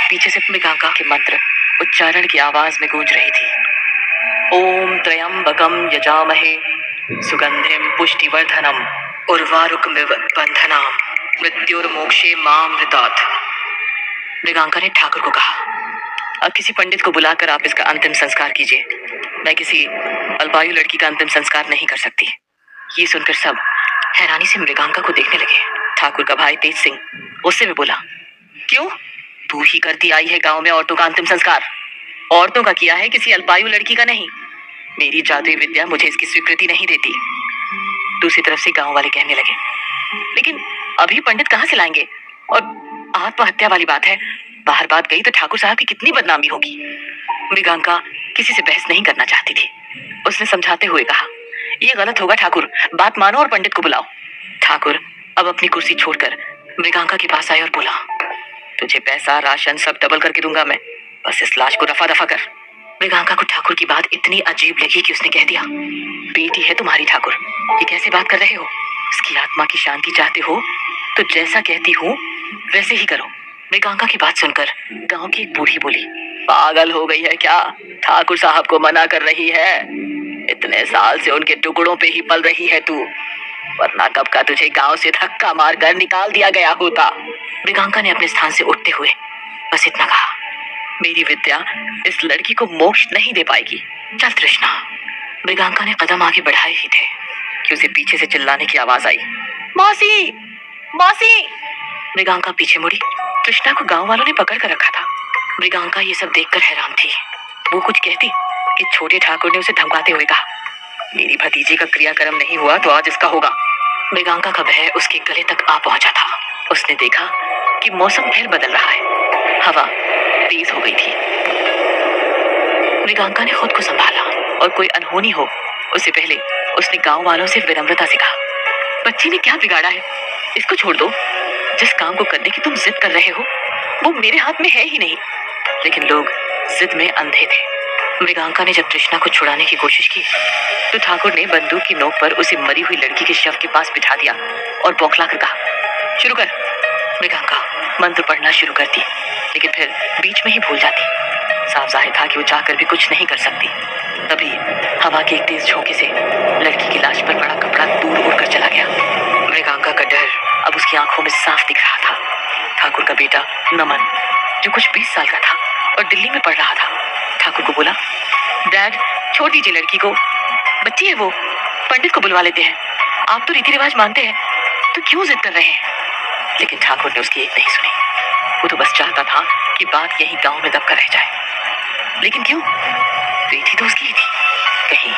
पीछे से मृगांका के मंत्र उच्चारण की आवाज में गूंज रही थी। ओम त्र्यंबकम यजामहे सुगंधिम पुष्टिवर्धनम उर्वारुकमिव बंधनाम मृत्युर्मोक्षे मामृतात्। मृगांका ने ठाकुर को कहा, अब किसी पंडित को बुलाकर आप इसका अंतिम संस्कार कीजिए। मैं किसी अल्पायु लड़की का अंतिम संस्कार नहीं कर सकती। ये सुनकर सब हैरानी से मृगांका को देखने लगे। ठाकुर का भाई तेज सिंह उससे भी बोला, क्यों? तू ही करती आई है गांव में औरतों का अंतिम संस्कार। औरतों का किया है, किसी अल्पायु लड़की का नहीं। मेरी जादुई विद्या मुझे इसकी स्वीकृति नहीं देती। दूसरी तरफ से गांव वाले कहने लगे, लेकिन अभी पंडित कहाँ से लाएंगे? और आत्महत्या वाली बात है, बाहर बात गई तो ठाकुर साहब की कितनी बदनामी होगी। मृगांका किसी से बहस नहीं करना चाहती थी। उसने समझाते हुए कहा, यह गलत होगा ठाकुर, बात मानो और पंडित को बुलाओ। ठाकुर अब अपनी कुर्सी छोड़कर मृगांका के पास आए और बोला, तुझे पैसा राशन सब डबल करके दूंगा मैं, बस इस लाश को रफा दफा कर। मृगांका को ठाकुर की बात इतनी अजीब लगी कि उसने कह दिया, बेटी है तुम्हारी ठाकुर, ये कैसे बात कर रहे हो? उसकी आत्मा की शांति चाहते हो तो जैसा कहती हूँ वैसे ही करो। मृगांका की बात सुनकर गांव की एक बूढ़ी बोली, पागल हो गई है क्या? ठाकुर साहब को मना कर रही है? इतने साल से उनके टुकड़ों पे ही पल रही है तू, वरना कब का तुझे गांव से धक्का मारकर निकाल दिया गया होता। मृगांका ने अपने स्थान से उठते हुए बस इतना कहा, मेरी विद्या इस लड़की को मोक्ष नहीं दे पाएगी, चल तृष्णा। मृगांका ने कदम आगे बढ़ाए ही थे कि उसे पीछे से चिल्लाने की आवाज आई, मौसी मौसी। मृगांका पीछे मुड़ी। तृष्णा को गांव वालों ने पकड़ कर रखा था। मृगांका ये सब देखकर हैरान थी। वो कुछ कहती कि छोटे ठाकुर ने उसे धमकाते हुए कहा, मेरी भतीजी का क्रियाक्रम नहीं हुआ तो आज इसका होगा। मृगांका का भय उसके गले तक आ पहुंचा था। उसने देखा कि मौसम फिर बदल रहा है, हवा तेज हो गई थी। मृगांका ने खुद को संभाला और कोई अनहोनी हो उससे पहले उसने गांव वालों से विनम्रता से कहा, बच्ची ने क्या बिगाड़ा है, इसको छोड़ दो। जिस काम को करने की तुम जिद कर रहे हो वो मेरे हाथ में है ही नहीं। लेकिन लोग जिद में अंधे थे। मृगांका ने जब तृष्णा को छुड़ाने की कोशिश की तो ठाकुर ने बंदूक की नोक पर उसे मरी हुई लड़की के शव के पास बिठा दिया और बौखला कर कहा, शुरू कर। मृगांका मंत्र पढ़ना शुरू करती, लेकिन फिर बीच में ही भूल जाती। साफ जाहिर था कि वो चाहकर भी कुछ नहीं कर सकती। तभी हवा के एक तेज झोंके से लड़की की लाश पर पड़ा कपड़ा दूर उड़कर चला गया। मृगांका का डर अब उसकी आंखों में साफ दिख रहा था। ठाकुर का बेटा नमन, जो कुछ 20 साल का था और दिल्ली में पढ़ रहा था, ठाकुर को बोला, डैड छोड़ दीजिए लड़की को, बच्ची है वो, पंडित को बुलवा लेते हैं। आप तो रीति रिवाज मानते हैं तो क्यों जिद कर रहे हैं? लेकिन ठाकुर ने उसकी एक नहीं सुनी। वो तो बस चाहता था कि बात यहीं गांव में दबकर रह जाए। लेकिन क्यों? बेटी तो उसकी ही थी। कहीं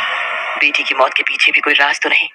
बेटी की मौत के पीछे भी कोई राज तो नहीं?